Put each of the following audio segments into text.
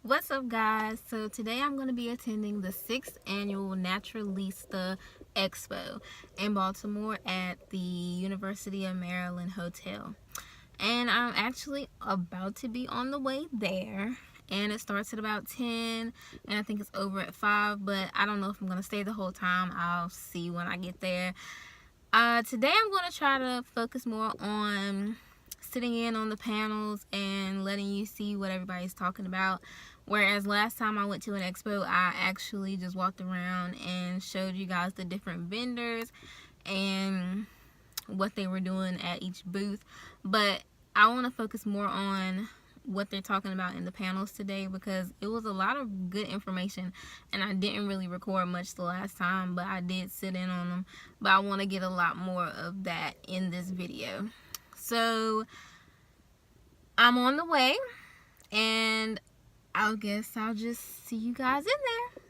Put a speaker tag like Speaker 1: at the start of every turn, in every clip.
Speaker 1: What's up, guys? So today I'm going to be attending the 6th annual Naturalista Expo in Baltimore at the University of Maryland Hotel. And I'm actually about to be on the way there. And it starts at about 10 and I think it's over at 5, but I don't know if I'm going to stay the whole time. I'll see when I get there. Today I'm going to try to focus more on sitting in on the panels and letting you see what everybody's talking about. Whereas last time I went to an expo, I actually just walked around and showed you guys the different vendors and what they were doing at each booth. But I want to focus more on what they're talking about in the panels today, because it was a lot of good information and I didn't really record much the last time, but I did sit in on them. But I want to get a lot more of that in this video. So I'm on the way, and I guess I'll just see you guys in there.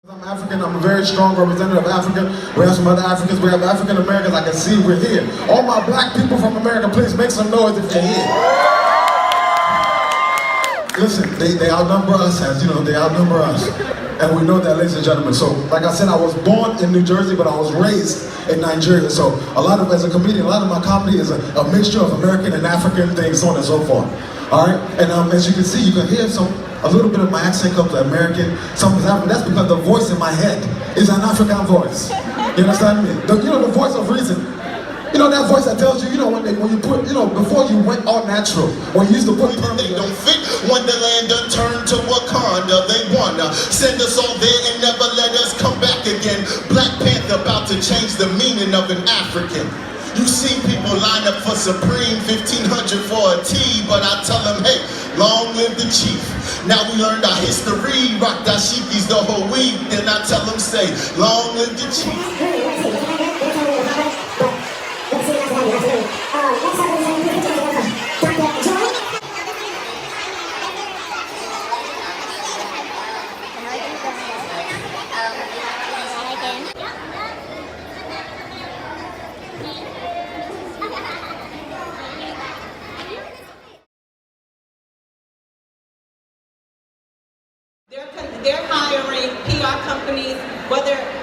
Speaker 2: I'm African, I'm a very strong representative of Africa. We have some other Africans, we have African Americans. I can see we're here. All my black people from America, please make some noise if you're here. Listen, they outnumber us, as you know, they outnumber us. And we know that, ladies and gentlemen. So, like I said, I was born in New Jersey, but I was raised in Nigeria. So, as a comedian, a lot of my comedy is a mixture of American and African things, so on and so forth. All right? And as you can see, you can hear a little bit of my accent comes to American, some is African. That's because the voice in my head is an African voice. You understand me? The voice of reason. You know that voice that tells you, when you put, before you went all natural, when you used to put
Speaker 3: they don't fit. Wonderland done turned to Wakanda. They wanna send us all there and never let us come back again. Black Panther about to change the meaning of an African. You see people line up for Supreme, 1500 for a tea, but I tell them, hey, long live the chief. Now we learned our history, rock dashikis the whole week, then I tell them, say, long live the chief.
Speaker 4: They're hiring PR companies,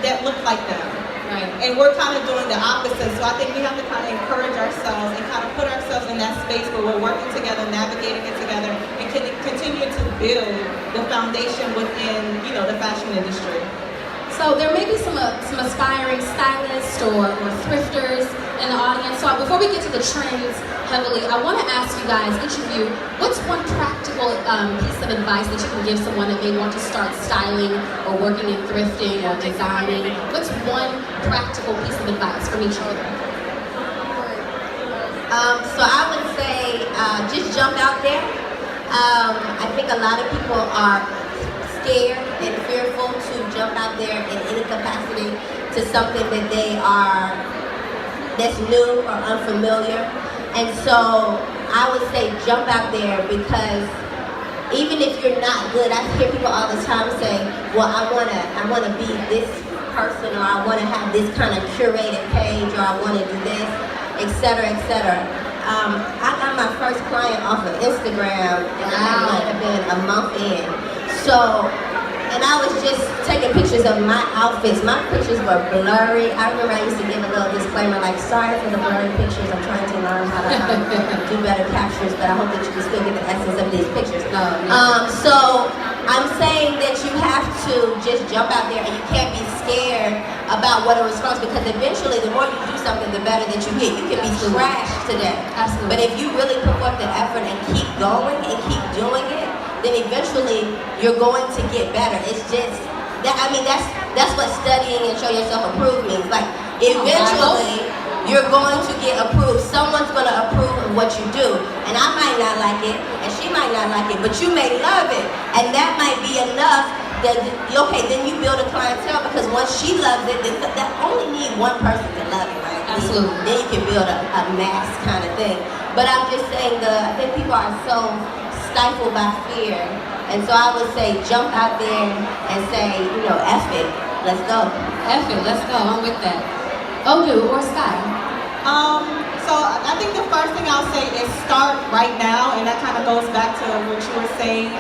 Speaker 4: that look like them. Right. And we're kind of doing the opposite. So I think we have to kind of encourage ourselves and kind of put ourselves in that space where we're working together, navigating it together, and can continue to build the foundation within, the fashion industry.
Speaker 5: So there may be some aspiring stylists or thrifters in the audience. So before we get to the trends heavily, I want to ask you guys, each of you, what's one practical piece of advice that you can give someone that may want to start styling or working in thrifting or designing? What's one practical piece of advice from each of you?
Speaker 6: So I would say just jump out there. I think a lot of people are scared and fearful to jump out there in any capacity to something that's new or unfamiliar. And so I would say jump out there, because even if you're not good, I hear people all the time say, well, I wanna be this person, or I wanna have this kind of curated page, or I wanna do this, etc., etc. I got my first client off of Instagram, and I might have been a month in. So, and I was just taking pictures of my outfits. My pictures were blurry. I remember I used to give a little disclaimer like, sorry for the blurry pictures. I'm trying to learn how to do better captures, but I hope that you can still get the essence of these pictures. So I'm saying that you have to just jump out there, and you can't be scared about what a response, because eventually the more you do something, the better that you get. You can be trashed today.
Speaker 5: Absolutely.
Speaker 6: But if you really put forth the effort and keep going and keep doing it, then eventually you're going to get better. It's just that, I mean, that's what studying and show yourself approved means. Like, eventually you're going to get approved. Someone's going to approve of what you do. And I might not like it, and she might not like it, but you may love it. And that might be enough that, okay, then you build a clientele, because once she loves it, then that only need one person to love it, right?
Speaker 5: Absolutely.
Speaker 6: Then you can build a mass kind of thing. But I'm just saying, I think people are so stifled by fear. And so I would say, jump out there and say, you know, F it, let's go.
Speaker 5: F it, let's go, I'm with that. Odu or Sky?
Speaker 4: So I think the first thing I'll say is start right now, and that kind of goes back to what you were saying,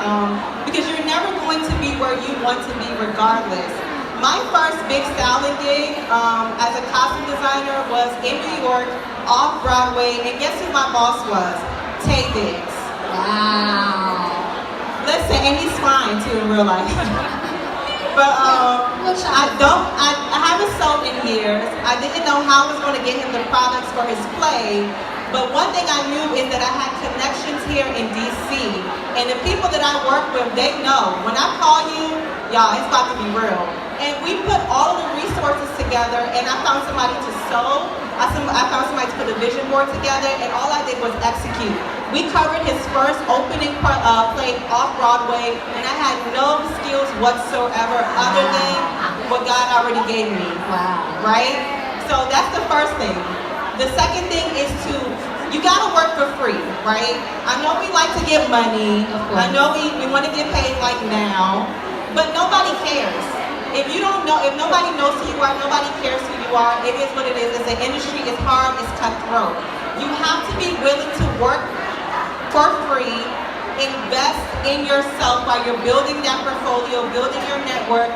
Speaker 4: because you're never going to be where you want to be regardless. My first big styling gig as a costume designer was in New York, off-Broadway, and guess who my boss was? Tay Diggs.
Speaker 5: Wow.
Speaker 4: Listen, and he's fine too in real life. But I haven't sold in years. I didn't know how I was going to get him the products for his play. But one thing I knew is that I had connections here in DC. And the people that I work with, they know. When I call you, y'all, it's about to be real. And we put all of the resources together, and I found somebody to sew. I found somebody to put a vision board together, and all I did was execute. We covered his first opening play off-Broadway, and I had no skills whatsoever other than what God already gave me.
Speaker 5: Wow.
Speaker 4: Right? So that's the first thing. The second thing is you gotta work for free, right? I know we like to get money. I know we want to get paid like now, but nobody cares. If you don't know, if nobody knows who you are, nobody cares who you are. It is what it is. It's an industry, it's hard, it's cutthroat. You have to be willing to work for free, invest in yourself while you're building that portfolio, building your network,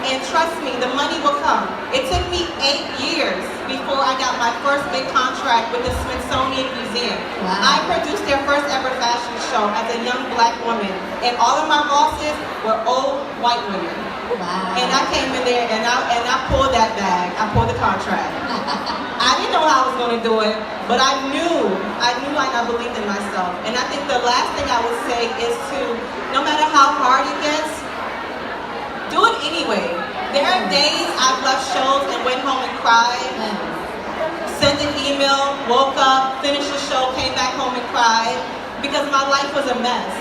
Speaker 4: and trust me, the money will come. It took me 8 years before I got my first big contract with the Smithsonian Museum.
Speaker 5: Wow.
Speaker 4: I produced their first ever fashion show as a young black woman, and all of my bosses were old white women.
Speaker 5: Wow.
Speaker 4: And I came in there and I pulled that bag. I pulled the contract. I didn't know how I was going to do it, but I knew and I believed in myself. And I think the last thing I would say is to, no matter how hard it gets, do it anyway. There are days I've left shows and went home and cried, sent an email, woke up, finished the show, came back home and cried, because my life was a mess.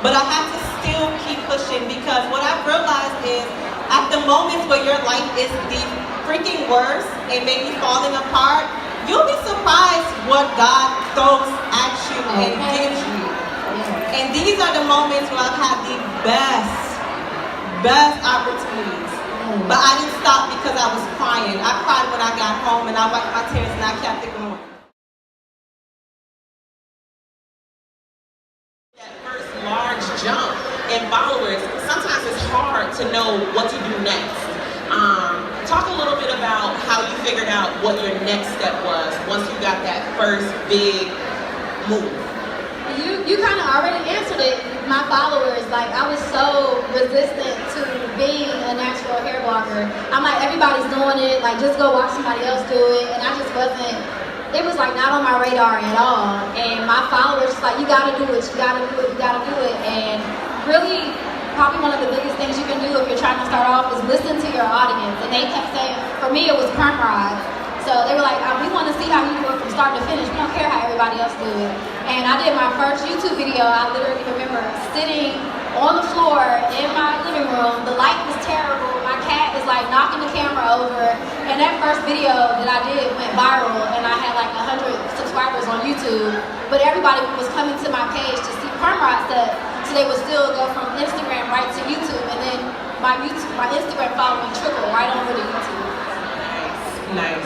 Speaker 4: But I have to still keep pushing, because what I've realized is at the moments where your life is the freaking worst and maybe falling apart, you'll be surprised what God throws at you and gives you. And these are the moments where I've had the best opportunities. But I didn't stop because I was crying. I cried when I got home and I wiped my tears and I kept it going.
Speaker 7: Large jump in followers, sometimes it's hard to know what to do next. Talk a little bit about how you figured out what your next step was once you got that first big move.
Speaker 5: You kind of already answered it. My followers, like, I was so resistant to being a natural hair blogger. I'm like, everybody's doing it, like, just go watch somebody else do it, and I just wasn't. It was like not on my radar at all. And my followers just like, you gotta do it, you gotta do it, you gotta do it. And really, probably one of the biggest things you can do if you're trying to start off is listen to your audience. And they kept saying, for me it was perm rods. So they were like, we want to see how you do it from start to finish. We don't care how everybody else do it. And I did my first YouTube video. I literally remember sitting on the floor in my living room. The light was terrible. My cat is like knocking the camera over. And that first video that I did went viral, and I had like 100 subscribers on YouTube. But everybody was coming to my page to see perm rod stuff, so they would still go from Instagram right to YouTube, and then my Instagram following tripled right over to YouTube.
Speaker 7: Nice.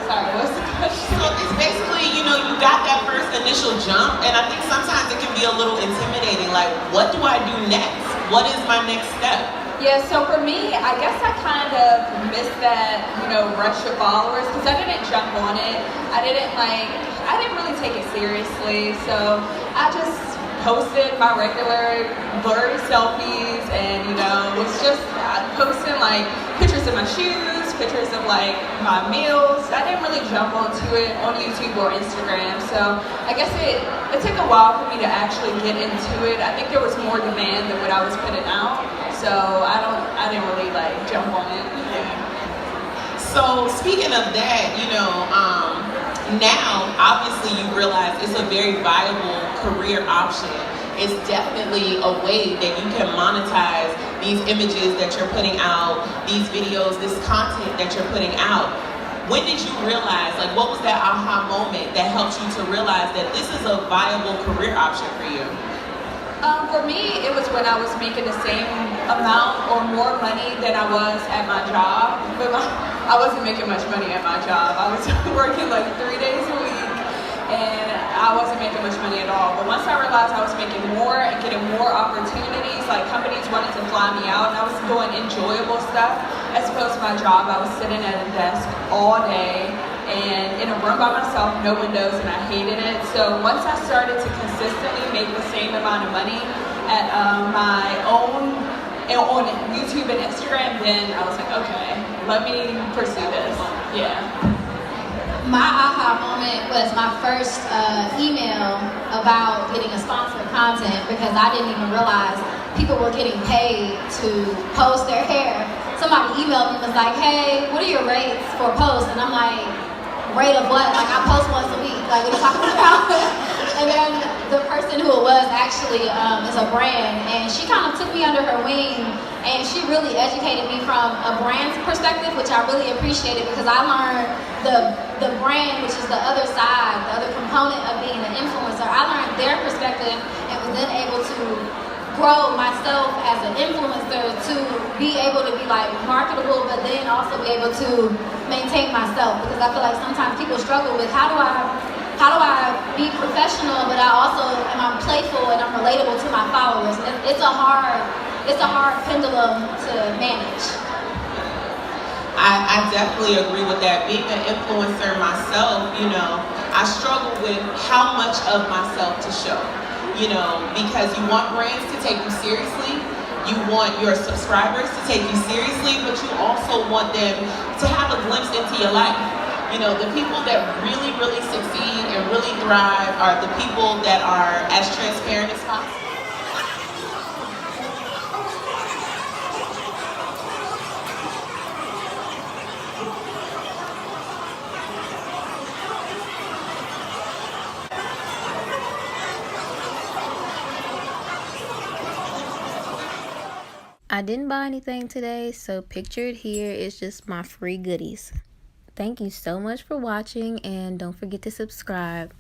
Speaker 5: Sorry, what's the question?
Speaker 7: So it's basically, you got that first initial jump, and I think sometimes it can be a little intimidating. Like, what do I do next? What is my next step?
Speaker 8: Yeah, so for me, I guess I kind of missed that, rush of followers, because I didn't jump on it. I didn't really take it seriously. So I just posted my regular blurry selfies, and was just posting like pictures of my shoes, sometimes pictures of like my meals. I didn't really jump onto it on YouTube or Instagram, so I guess it took a while for me to actually get into it. I think there was more demand than what I was putting out, so I didn't really like jump on it.
Speaker 7: So speaking of that, now obviously you realize it's a very viable career option. It's definitely a way that you can monetize these images that you're putting out, these videos, this content that you're putting out. When did you realize, like, what was that aha moment that helped you to realize that this is a viable career option for you?
Speaker 8: For me, it was when I was making the same amount or more money than I was at my job. But I wasn't making much money at my job. I was working like 3 days a week, and I wasn't making much money at all. But once I realized I was making more and getting more opportunities, like companies wanted to fly me out, and I was doing enjoyable stuff as opposed to my job. I was sitting at a desk all day and in a room by myself, no windows, and I hated it. So once I started to consistently make the same amount of money at my own on YouTube and Instagram, then I was like, okay, let me pursue this. Yeah.
Speaker 5: My aha moment was my first email about getting a sponsored content, because I didn't even realize people were getting paid to post their hair. Somebody emailed me and was like, hey, what are your rates for posts? And I'm like, rate of what? Like, I post once a week. Like, what are you talking about? And then the person who it was actually is a brand, and she kind of took me under her wing, and she really educated me from a brand perspective, which I really appreciated, because I learned the brand, which is the other side, the other component of being an influencer. I learned their perspective and was then able to grow myself as an influencer to be able to be like marketable, but then also be able to maintain myself, because I feel like sometimes people struggle with how do I be professional, but I also am playful and I'm relatable to my followers. It's a hard pendulum to manage.
Speaker 7: I definitely agree with that. Being an influencer myself, I struggle with how much of myself to show. Because you want brands to take you seriously, you want your subscribers to take you seriously, but you also want them to have a glimpse into your life. The people that really, really succeed and really thrive are the people that are as transparent as possible.
Speaker 1: I didn't buy anything today, so pictured here is just my free goodies. Thank you so much for watching, and don't forget to subscribe.